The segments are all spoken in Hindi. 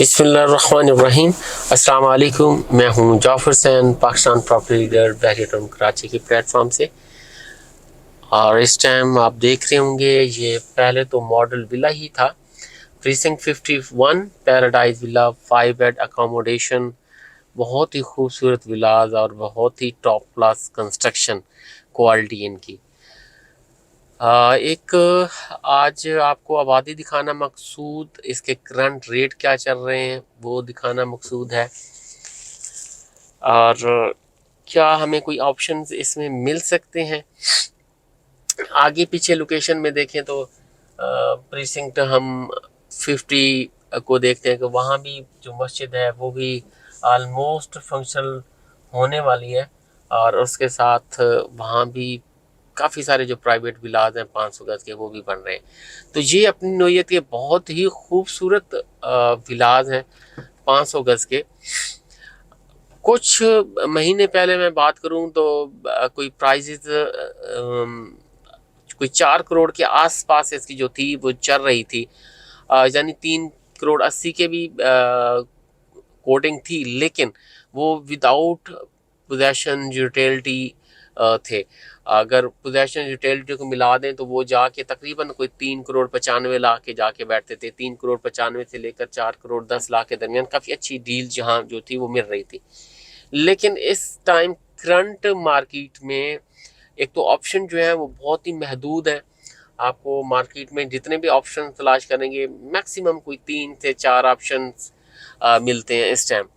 बिस्मिल्लाहिर्रहमानिर्रहीम। अस्सलाम वालेकुम। मैं हूं जाफर सैन, पाकिस्तान प्रॉपर्टी लीडर बैरियटन कराची के प्लेटफॉर्म से। और इस टाइम आप देख रहे होंगे ये पहले तो मॉडल विला ही था, precinct 51 paradise villa, 5 bed accommodation, बहुत ही खूबसूरत विलाज और बहुत ही टॉप क्लास कंस्ट्रक्शन क्वालिटी इनकी। एक आज आपको आबादी दिखाना मकसूद, इसके करंट रेट क्या चल रहे हैं वो दिखाना मकसूद है, और क्या हमें कोई ऑप्शंस इसमें मिल सकते हैं। आगे पीछे लोकेशन में देखें तो प्रीसिंक्ट हम 50 को देखते हैं कि वहाँ भी जो मस्जिद है वो भी आलमोस्ट फंक्शनल होने वाली है, और उसके साथ वहाँ भी काफ़ी सारे जो प्राइवेट विलाज हैं 500 गज के वो भी बन रहे हैं। तो ये अपनी नोयत के बहुत ही खूबसूरत विलाज हैं 500 गज के। कुछ महीने पहले मैं बात करूं तो कोई प्राइजेज कोई 4 करोड़ के आसपास इसकी जो थी वो चल रही थी, यानी 3 करोड़ 80 के भी कोटिंग थी, लेकिन वो विदाउट पोजेशन यूटिलिटी थे। अगर पोजेशन यूटिलिटी को मिला दें तो वो जाके तकरीबन कोई 3 करोड़ 95 लाख के जाके बैठते थे। 3 करोड़ 95 से लेकर 4 करोड़ 10 लाख के दरमियान काफ़ी अच्छी डील जहाँ जो थी वो मिल रही थी। लेकिन इस टाइम करंट मार्केट में एक तो ऑप्शन जो है वो बहुत ही महदूद है। आपको मार्केट में जितने भी ऑप्शन तलाश करेंगे मैक्सिमम कोई 3 से 4 ऑप्शन मिलते हैं इस टाइम।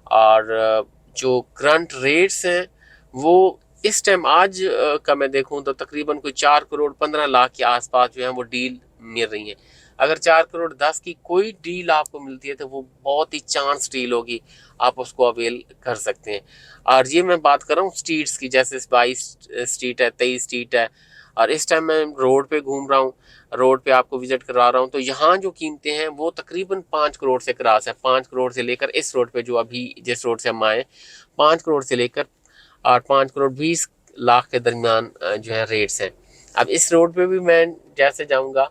और जो करंट रेट्स हैं वो इस टाइम आज का मैं देखूं तो तकरीबन कोई 4 करोड़ 15 लाख के आसपास जो है वो डील मिल रही है। अगर 4 करोड़ 10 की कोई डील आपको मिलती है तो वो बहुत ही चांस डील होगी, आप उसको अवेल कर सकते हैं। और ये मैं बात कर रहा हूँ स्ट्रीट्स की, जैसे 22 स्ट्रीट है, 23 स्ट्रीट है, और इस टाइम मैं रोड पे घूम रहा हूँ, रोड पे आपको विजिट करा रहा हूँ, तो यहाँ जो कीमतें हैं वो तकरीबन 5 करोड़ से क्रॉस है। 5 करोड़ से लेकर इस रोड पे जो अभी जिस रोड से हम आए 5 करोड़ से लेकर और 5 करोड़ 20 लाख के दरमियान जो है रेट्स हैं। अब इस रोड पे भी मैं जैसे जाऊँगा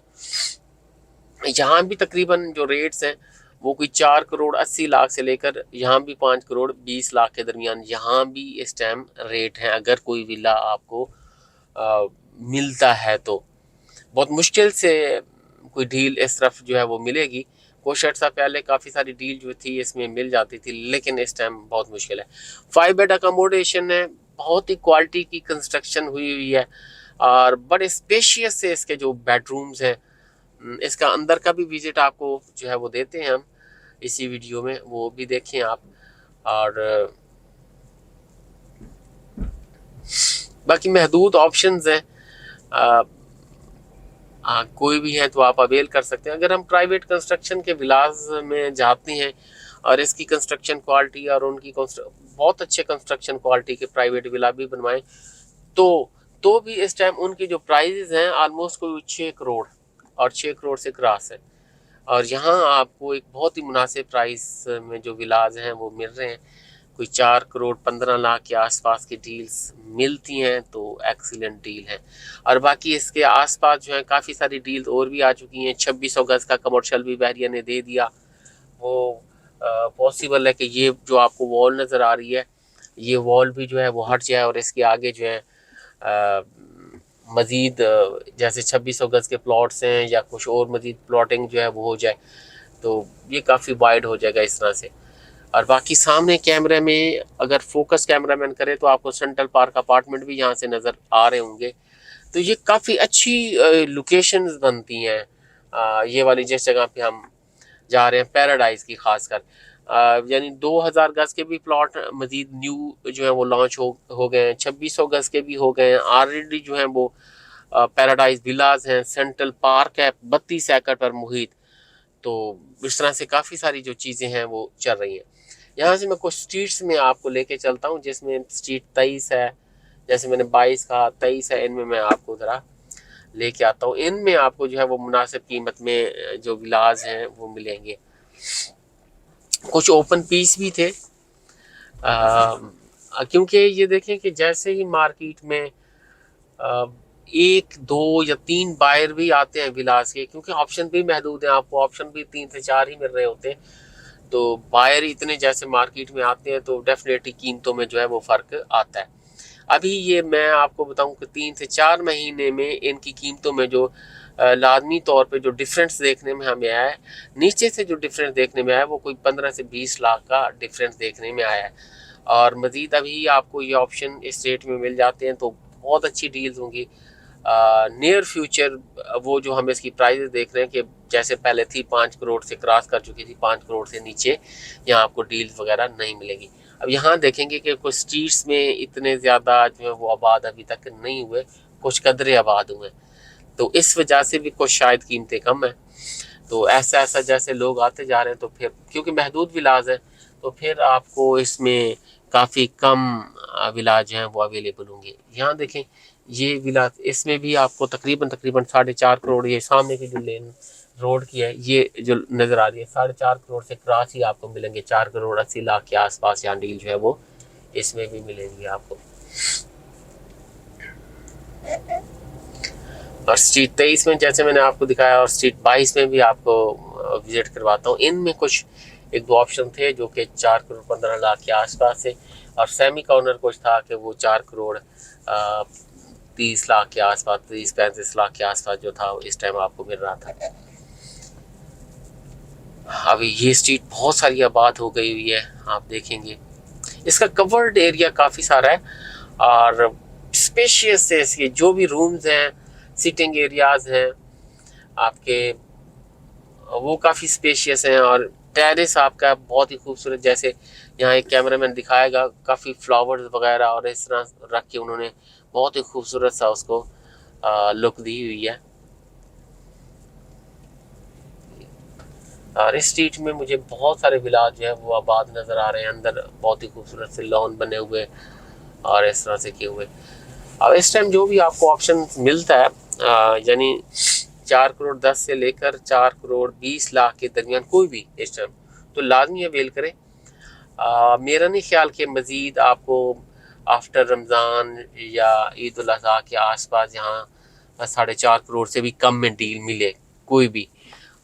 यहाँ भी तकरीबन जो रेट्स हैं वो कोई 4 करोड़ 80 लाख से लेकर यहाँ भी 5 करोड़ 20 लाख के दरमियान यहाँ भी इस टाइम रेट हैं। अगर कोई विला आपको मिलता है तो बहुत मुश्किल से कोई डील इस तरफ जो है वो मिलेगी। कुछ अर्सा पहले काफ़ी सारी डील जो थी इसमें मिल जाती थी, लेकिन इस टाइम बहुत मुश्किल है। 5 बेड अकोमोडेशन है, बहुत ही क्वालिटी की कंस्ट्रक्शन हुई हुई है, और बड़े स्पेशियस से इसके जो बेडरूम्स हैं। इसका अंदर का भी विजिट आपको जो है वो देते हैं हम इसी वीडियो में, वो भी देखें आप। और बाकी महदूद ऑप्शंस हैं, कोई भी है तो आप अवेल कर सकते हैं। अगर हम प्राइवेट कंस्ट्रक्शन के विलाज में जाते हैं और इसकी कंस्ट्रक्शन क्वालिटी और उनकी बहुत अच्छे कंस्ट्रक्शन क्वालिटी के प्राइवेट विला भी बनवाएं तो भी इस टाइम उनकी जो प्राइजेस हैं ऑलमोस्ट कोई 6 करोड़ और 6 करोड़ से क्रॉस है। और यहाँ आपको एक बहुत ही मुनासिब प्राइस में जो विलाज हैं वो मिल रहे हैं। कोई 4 करोड़ 15 लाख के आसपास की डील्स मिलती हैं तो एक्सीलेंट डील है। और बाकी इसके आसपास जो है काफ़ी सारी डील्स और भी आ चुकी हैं। 2600 गज का कमर्शियल भी बहरिया ने दे दिया। वो पॉसिबल है कि ये जो आपको वॉल नज़र आ रही है ये वॉल भी जो है वो हट जाए और इसके आगे जो है मज़ीद जैसे 2600 गज के प्लॉट्स हैं या कुछ और मज़ीद प्लॉटिंग जो है वो हो जाए तो ये काफ़ी वाइड हो जाएगा इस तरह से। और बाकी सामने कैमरे में अगर फोकस कैमरा मैन करे तो आपको सेंट्रल पार्क अपार्टमेंट भी यहाँ से नज़र आ रहे होंगे। तो ये काफ़ी अच्छी लोकेशंस बनती हैं। ये वाली जिस जगह पे हम जा रहे हैं पैराडाइज की खासकर, यानी 2000 गज के भी प्लॉट मजीद न्यू जो है वो लॉन्च हो गए हैं। 2600 गज के भी हो गए हैं ऑलरेडी जो है वो पैराडाइज विलाज हैं। सेंट्रल पार्क है 32 एकड़ पर मुहित। तो इस तरह से काफ़ी सारी जो चीज़ें हैं वो चल रही हैं। यहाँ से मैं कुछ स्ट्रीट्स में आपको लेके चलता हूँ, जिसमें स्ट्रीट 23 है, जैसे मैंने 22 कहा, 23 है, इनमें मैं आपको ज़रा लेके आता हूँ। इनमें आपको जो है वो मुनासिब कीमत में जो विलाज हैं वो मिलेंगे। कुछ ओपन पीस भी थे, क्योंकि ये देखें कि जैसे ही मार्केट में 1 2 या 3 बायर भी आते हैं विलास के, क्योंकि ऑप्शन भी महदूद हैं, आपको ऑप्शन भी 3 से 4 ही मिल रहे होते हैं। तो बायर इतने जैसे मार्केट में आते हैं तो डेफिनेटली कीमतों में जो है वो फ़र्क आता है। अभी ये मैं आपको बताऊं कि 3 से 4 महीने में इनकी कीमतों में जो लाजमी तौर पे जो डिफरेंस देखने में हमें आया है, नीचे से जो डिफरेंस देखने में आया है वो कोई 15 से 20 लाख का डिफरेंस देखने में आया है। और मज़ीद अभी आपको ये ऑप्शन इस रेट में मिल जाते हैं तो बहुत अच्छी डील्स होंगी। नियर फ्यूचर वो जो हम इसकी प्राइस देख रहे हैं कि जैसे पहले थी 5 करोड़ से क्रॉस कर चुकी थी, 5 करोड़ से नीचे यहाँ आपको डील्स वगैरह नहीं मिलेगी। अब यहाँ देखेंगे कि कुछ स्ट्रीट्स में इतने ज़्यादा जो है वो आबाद अभी तक नहीं हुए, कुछ कदरे आबाद हुए, तो इस वजह से भी कुछ शायद कीमतें कम है। तो ऐसा ऐसा जैसे लोग आते जा रहे हैं तो फिर क्योंकि महदूद विलाज है तो फिर आपको इसमें काफ़ी कम विलाज हैं वो अवेलेबल होंगे। यहाँ देखें ये विलाज, इसमें भी आपको तकरीबन 4.5 करोड़, ये सामने की जो लेन रोड की है ये जो नज़र आ रही है 4.5 करोड़ से क्रॉस ही आपको मिलेंगे। 4 करोड़ 80 लाख के आसपास यहाँ डील जो है वो इसमें भी मिलेंगी आपको। और स्ट्रीट 23 में जैसे मैंने आपको दिखाया और स्ट्रीट 22 में भी आपको विजिट करवाता हूँ। इनमें कुछ 1-2 ऑप्शन थे जो कि 4 करोड़ 15 लाख के आसपास थे और सेमी कॉर्नर कुछ था कि वो 4 करोड़ 30 लाख के आसपास, 30-35 लाख के आसपास जो था इस टाइम आपको मिल रहा था। अभी ये स्ट्रीट बहुत सारी आबाद हो गई हुई है, आप देखेंगे इसका कवर्ड एरिया काफ़ी सारा है और स्पेशियस है। इसके जो भी रूम्स हैं, सिटिंग एरियाज हैं आपके, वो काफ़ी स्पेशियस हैं और टेरेस आपका बहुत ही खूबसूरत, जैसे यहाँ एक कैमरामैन दिखाएगा, काफ़ी फ्लावर्स वगैरह और इस तरह रख के उन्होंने बहुत ही खूबसूरत सा उसको लुक दी हुई है। और इस स्ट्रीट में मुझे बहुत सारे विलाज जो है वो आबाद नज़र आ रहे हैं, अंदर बहुत ही खूबसूरत से लॉन बने हुए और इस तरह से किए हुए। अब इस टाइम जो भी आपको ऑप्शन मिलता है यानी 4 करोड़ 10 से लेकर 4 करोड़ 20 लाख के दरमियान कोई भी इस टाइम, तो लाजमी अवेल करें। मेरा नहीं ख्याल कि मज़ीद आपको आफ्टर रमज़ान या ईद उल अज़हा के आसपास यहाँ 4.5 करोड़ से भी कम में डील मिले कोई भी।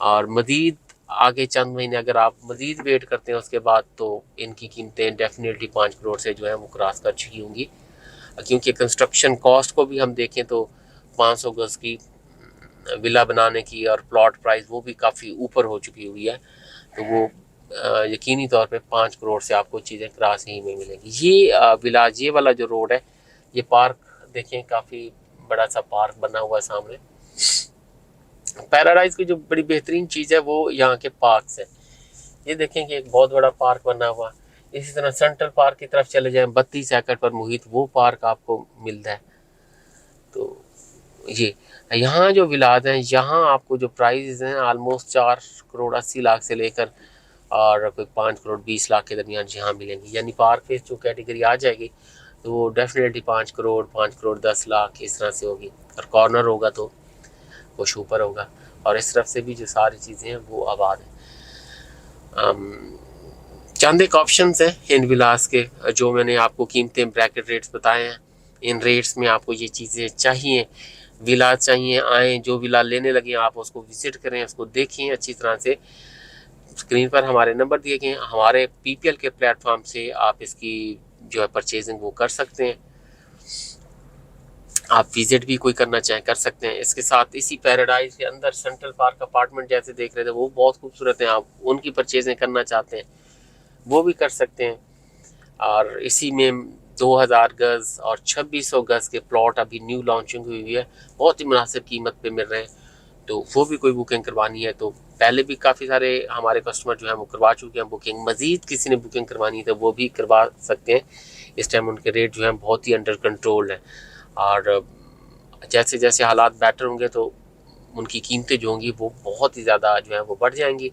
और मज़ीद आगे चंद महीने अगर आप मज़ीद वेट करते हैं उसके बाद तो इनकी कीमतें डेफिनेटली 5 करोड़ से जो है वो क्रॉस कर चुकी होंगी, क्योंकि कंस्ट्रक्शन कॉस्ट को भी हम देखें तो 500 गज की विला बनाने की और प्लॉट प्राइस वो भी काफ़ी ऊपर हो चुकी हुई है। तो वो यकीनी तौर पे 5 करोड़ से आपको चीज़ें क्रॉस ही में मिलेंगी। ये विलाज, ये वाला जो रोड है, ये पार्क देखें, काफ़ी बड़ा सा पार्क बना हुआ है सामने। पैराडाइज की जो बड़ी बेहतरीन चीज़ है वो यहाँ के पार्क्स हैं। ये देखें कि एक बहुत बड़ा पार्क बना हुआ। इसी तरह सेंट्रल पार्क की तरफ चले जाएं, 32 एकड़ पर मुहित वो पार्क आपको मिलता है। तो ये यहाँ जो विलाज हैं, यहाँ आपको जो प्राइस हैं ऑलमोस्ट 4 करोड़ 80 लाख से लेकर और कोई 5 करोड़ 20 लाख के दरमियान यहाँ मिलेंगी। यानी पार्क फेस जो कैटेगरी आ जाएगी तो वो डेफिनेटली 5 करोड़ 10 लाख इस तरह से होगी, और कॉर्नर होगा तो कुछ ऊपर होगा। और इस तरफ से भी जो सारी चीज़ें हैं वो आबाद हैं। चंद एक ऑप्शन हैं इन विलास के जो मैंने आपको कीमतें ब्रैकेट रेट्स बताए हैं। इन रेट्स में आपको ये चीज़ें चाहिए, विला चाहिए, आएँ, जो विला लेने लगे आप उसको विज़िट करें, उसको देखें अच्छी तरह से। स्क्रीन पर हमारे नंबर दिए गए हैं, हमारे PPL के प्लेटफॉर्म से आप इसकी जो है परचेजिंग वो कर सकते हैं। आप विजिट भी कोई करना चाहें कर सकते हैं। इसके साथ इसी पैराडाइज के अंदर सेंट्रल पार्क अपार्टमेंट जैसे देख रहे थे वो बहुत खूबसूरत हैं, आप उनकी परचेजिंग करना चाहते हैं वो भी कर सकते हैं। और इसी में 2000 गज और 2600 गज के प्लॉट अभी न्यू लॉन्चिंग हुई है, बहुत ही मुनासिब कीमत पे मिल रहे हैं। तो वो भी कोई बुकिंग करवानी है तो पहले भी काफ़ी सारे हमारे कस्टमर जो हैं वो करवा चुके हैं बुकिंग, मज़ीद किसी ने बुकिंग करवानी है तो वो भी करवा सकते हैं। इस टाइम उनके रेट जो हैं बहुत ही अंडर कंट्रोल हैं और जैसे जैसे हालात बेटर होंगे तो उनकी कीमतें जो होंगी वो बहुत ही ज़्यादा जो है वो बढ़ जाएंगी।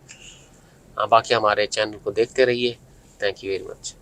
बाकी हमारे चैनल को देखते रहिए। Thank you very much.